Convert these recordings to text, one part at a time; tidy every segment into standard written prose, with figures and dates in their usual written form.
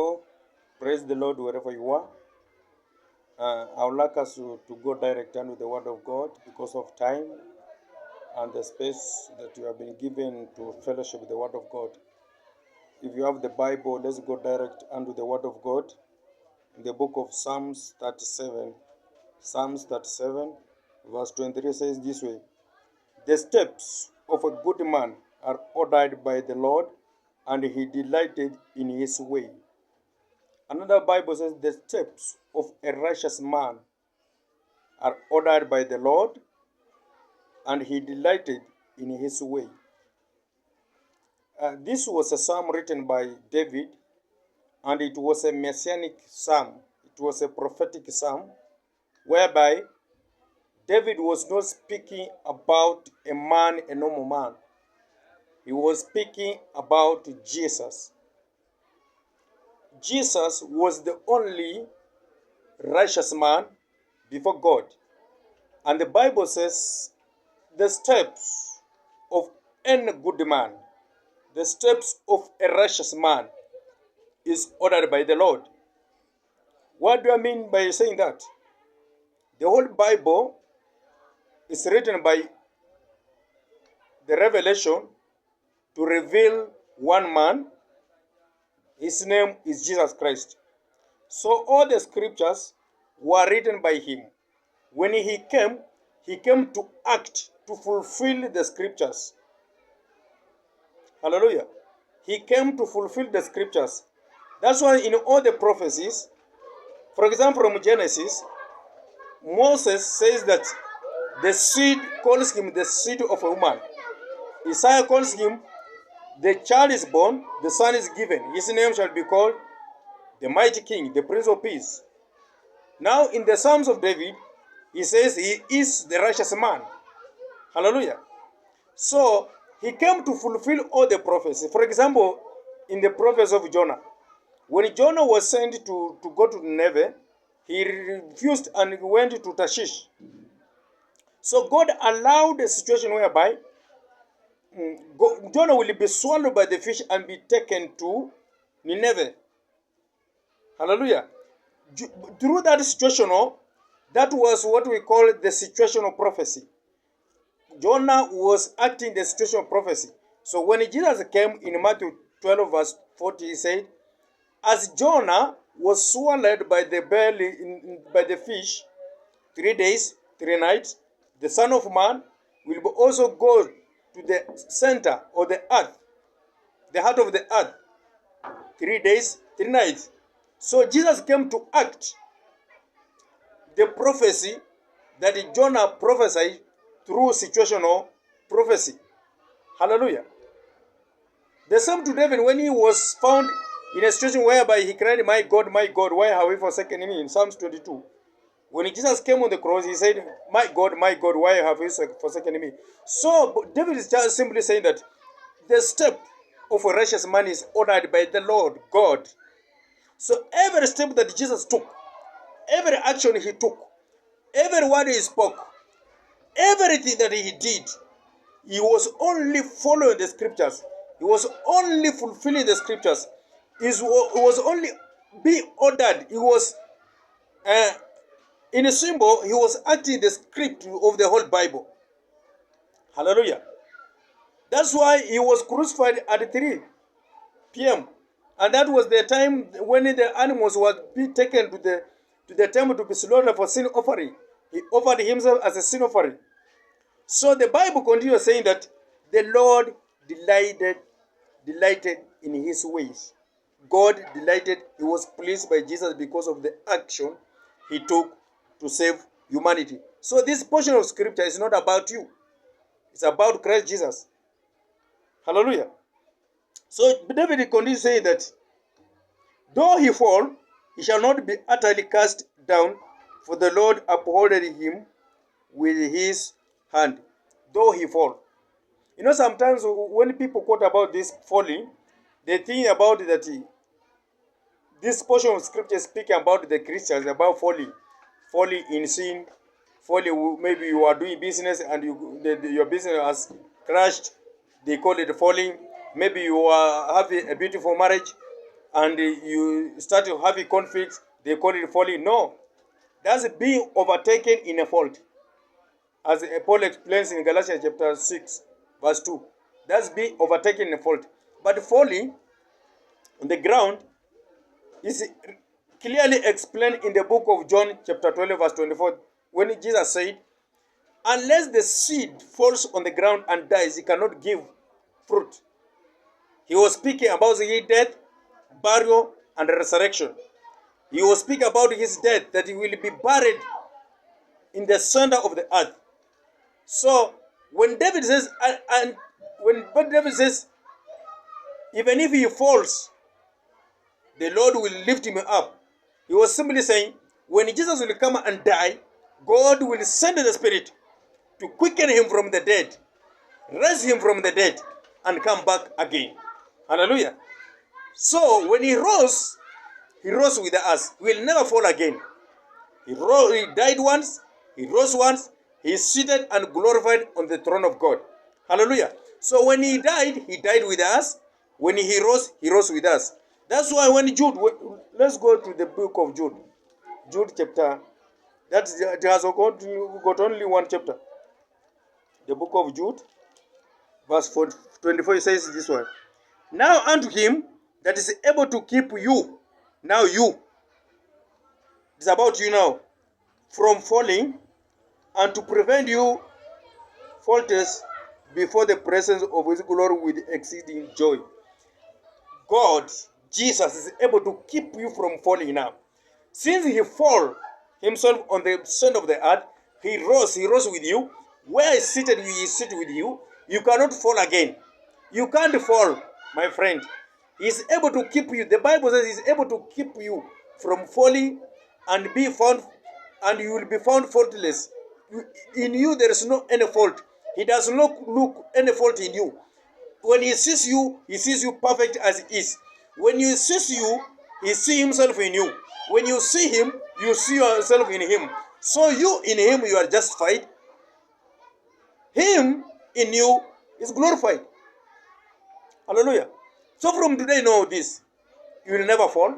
Oh, praise the Lord wherever you are. I would like us to go direct into the Word of God because of time and the space that you have been given to fellowship with the Word of God. If you have the Bible, let's go direct unto the Word of God in the book of Psalms 37. Psalms 37, verse 23 says this way: The steps of a good man are ordered by the Lord, and he delighted in his way. Another Bible says, The steps of a righteous man are ordered by the Lord, and he delighted in his way. This was a psalm written by David, and it was a messianic psalm. It was a prophetic psalm whereby David was not speaking about a man, a normal man. He was speaking about Jesus. Jesus was the only righteous man before God. And the Bible says the steps of any good man, the steps of a righteous man is ordered by the Lord. What do I mean by saying that? The whole Bible is written by the revelation to reveal one man. His name is Jesus Christ. So all the scriptures were written by him. When he came to act, to fulfill the scriptures. Hallelujah. He came to fulfill the scriptures. That's why in all the prophecies, for example, from Genesis, Moses says that the seed calls him the seed of a woman. Isaiah calls him the child is born, the son is given. His name shall be called the mighty king, the prince of peace. Now in the Psalms of David, he says he is the righteous man. Hallelujah. So he came to fulfill all the prophecy. For example, in the prophecy of Jonah, when Jonah was sent to go to Nineveh, he refused and went to Tarshish. So God allowed a situation whereby Jonah will be swallowed by the fish and be taken to Nineveh. Hallelujah. Through that situation, that was what we call the situational prophecy. Jonah was acting the situational prophecy. So when Jesus came in Matthew 12 verse 40, he said, as Jonah was swallowed by the belly, by the fish, 3 days, 3 nights, the Son of Man will also go to the center of the earth, the heart of the earth, 3 days, 3 nights. So Jesus came to act the prophecy that Jonah prophesied through situational prophecy. Hallelujah. The same to David when he was found in a situation whereby he cried, my God, why have you forsaken me? In Psalms 22. When Jesus came on the cross, he said, my God, why have you forsaken me? So David is just simply saying that the step of a righteous man is ordered by the Lord God. So every step that Jesus took, every action he took, every word he spoke, everything that he did, he was only following the scriptures. He was only fulfilling the scriptures. He was only being ordered. He was, in a symbol, he was acting the script of the whole Bible. Hallelujah. That's why he was crucified at 3 p.m. And that was the time when the animals were being taken to the temple to be slaughtered for sin offering. He offered himself as a sin offering. So the Bible continues saying that the Lord delighted in his ways. God delighted, he was pleased by Jesus because of the action he took to save humanity. So this portion of scripture is not about you. It's about Christ Jesus. Hallelujah. So David continues saying that though he fall, he shall not be utterly cast down, for the Lord upholdeth him with his hand. Though he fall. You know, sometimes when people quote about this falling, they think about that this portion of scripture speaking about the Christians, about falling in sin, falling, maybe you are doing business and your business has crashed, they call it falling. Maybe you are having a beautiful marriage and you start to have conflicts, they call it falling. No, that's being overtaken in a fault. As Paul explains in Galatians chapter 6, verse 2. That's being overtaken in a fault. But falling on the ground is clearly explained in the book of John chapter 12, verse 24, when Jesus said, unless the seed falls on the ground and dies, it cannot give fruit. He was speaking about his death, burial, and resurrection. He was speaking about his death, that he will be buried in the center of the earth. So when David says, even if he falls, the Lord will lift him up, he was simply saying, when Jesus will come and die, God will send the Spirit to quicken him from the dead, raise him from the dead, and come back again. Hallelujah. So when he rose with us. He will never fall again. He died once, he rose once, he is seated and glorified on the throne of God. Hallelujah. So when he died with us. When he rose with us. That's why when Jude, let's go to the book of Jude. Jude chapter, it has got only one chapter. The book of Jude, verse 24, says this one. Now unto him that is able to keep you, now you, it's about you now, from falling, and to prevent you faultless before the presence of his glory with exceeding joy. God, Jesus, is able to keep you from falling now. Since he fell himself on the center of the earth, he rose with you. Where he seated, he is seated with you. You cannot fall again. You can't fall, my friend. He is able to keep you. The Bible says he is able to keep you from falling and be found, and you will be found faultless. In you there is no any fault. He does not look any fault in you. When he sees you perfect as he is. When he sees you, he sees himself in you. When you see him, you see yourself in him. So you in him, you are justified. Him in you is glorified. Hallelujah. So from today, know this. You will never fall.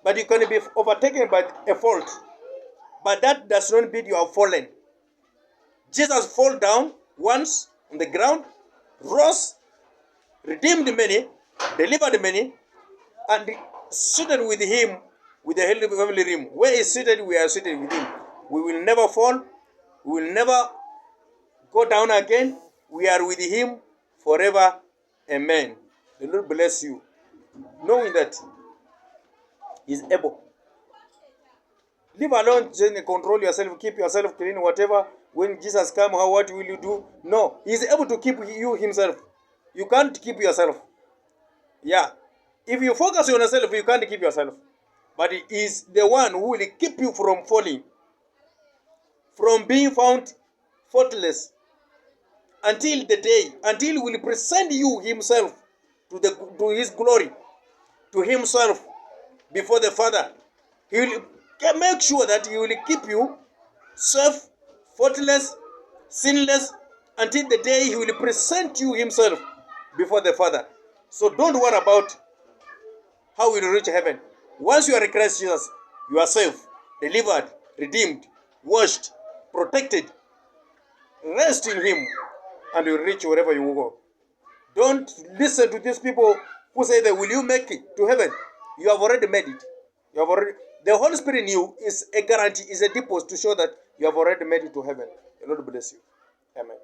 But you can be overtaken by a fault. But that does not mean you have fallen. Jesus fell down once on the ground, rose, redeemed many, delivered many, and seated with him with the heavenly realm. Where he is seated, we are seated with him. We will never fall. We will never go down again. We are with him forever. Amen. The Lord bless you. Knowing that he is able. Leave alone, just control yourself, keep yourself clean, whatever. When Jesus comes, what will you do? No, he is able to keep you himself. You can't keep yourself. Yeah. If you focus on yourself, you can't keep yourself. But he is the one who will keep you from falling, from being found faultless, until the day, until he will present you himself to his glory, to himself before the Father. He will make sure that he will keep you safe, faultless, sinless, until the day he will present you himself before the Father. So don't worry about how you will reach heaven. Once you are in Christ Jesus, you are safe, delivered, redeemed, washed, protected. Rest in him, and you will reach wherever you will go. Don't listen to these people who say that will you make it to heaven. You have already made it. The Holy Spirit in you is a guarantee, is a deposit to show that you have already made it to heaven. The Lord bless you. Amen.